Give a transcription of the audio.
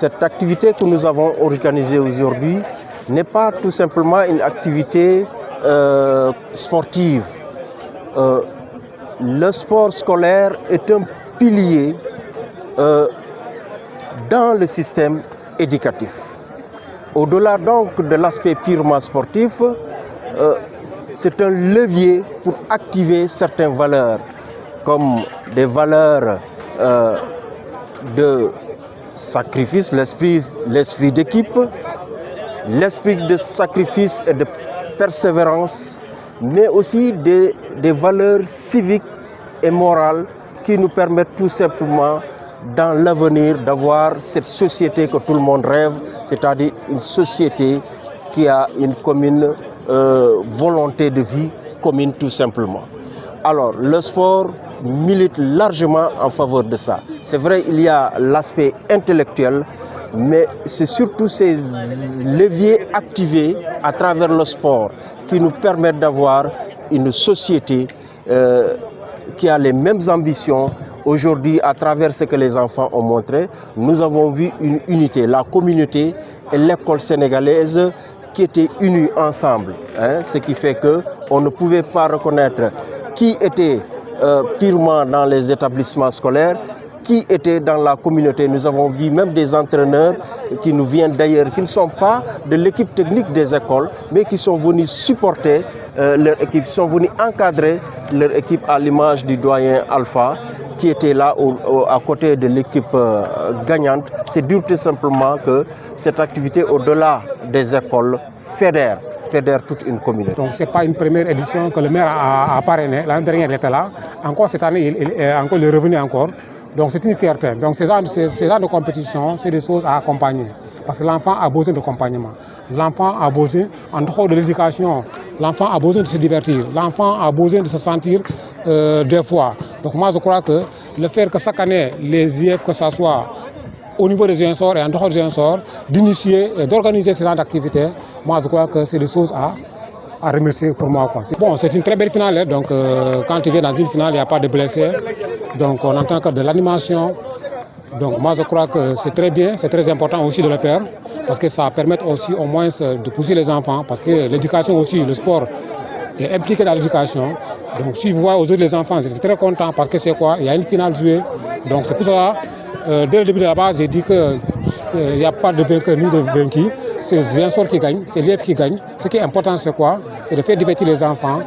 Cette activité que nous avons organisée aujourd'hui n'est pas tout simplement une activité sportive. Le sport scolaire est un pilier dans le système éducatif. Au-delà donc de l'aspect purement sportif, c'est un levier pour activer certaines valeurs, comme des valeurs de sacrifice, l'esprit d'équipe, l'esprit de sacrifice et de persévérance, mais aussi des valeurs civiques et morales qui nous permettent tout simplement dans l'avenir d'avoir cette société que tout le monde rêve, c'est-à-dire une société qui a une commune volonté de vie commune tout simplement. Alors le sport milite largement en faveur de ça. C'est vrai, il y a l'aspect intellectuel, mais c'est surtout ces leviers activés à travers le sport qui nous permettent d'avoir une société qui a les mêmes ambitions. Aujourd'hui, à travers ce que les enfants ont montré, nous avons vu une unité, la communauté et l'école sénégalaise qui étaient unis ensemble, ce qui fait qu'on ne pouvait pas reconnaître qui était purement dans les établissements scolaires, qui était dans la communauté. Nous avons vu même des entraîneurs qui nous viennent d'ailleurs, qui ne sont pas de l'équipe technique des écoles, mais qui sont venus supporter leur équipe, sont venus encadrer leur équipe à l'image du doyen Alpha, qui était là à côté de l'équipe gagnante. C'est dire tout simplement que cette activité, au-delà des écoles, fédère toute une communauté. Donc ce n'est pas une première édition que le maire a parrainé. L'année dernière, il était là. Encore cette année, il est revenu encore. Donc c'est une fierté. Donc ces genres de compétition, c'est des choses à accompagner. Parce que l'enfant a besoin d'accompagnement. L'enfant a besoin, en dehors de l'éducation, l'enfant a besoin de se divertir. L'enfant a besoin de se sentir des fois. Donc moi je crois que le faire que chaque année, les IF, que ce soit au niveau des Géensors et en dehors des Géensors, d'initier et d'organiser ce genre d'activités, moi je crois que c'est des choses à remercier pour moi. Bon, c'est une très belle finale, donc quand tu viens dans une finale, il n'y a pas de blessés, donc on entend que de l'animation. Donc moi je crois que c'est très bien, c'est très important aussi de le faire, parce que ça permet aussi au moins de pousser les enfants, parce que l'éducation aussi, le sport est impliqué dans l'éducation. Donc si vous voyez aujourd'hui les enfants, j'étais très content parce que c'est quoi, il y a une finale jouée, donc c'est pour ça. Dès le début de la base, j'ai dit qu'il n'y a pas de vainqueur ni de vaincu. C'est Géensors qui gagne, c'est l'IEF qui gagne. Ce qui est important, c'est quoi? C'est de faire divertir les enfants.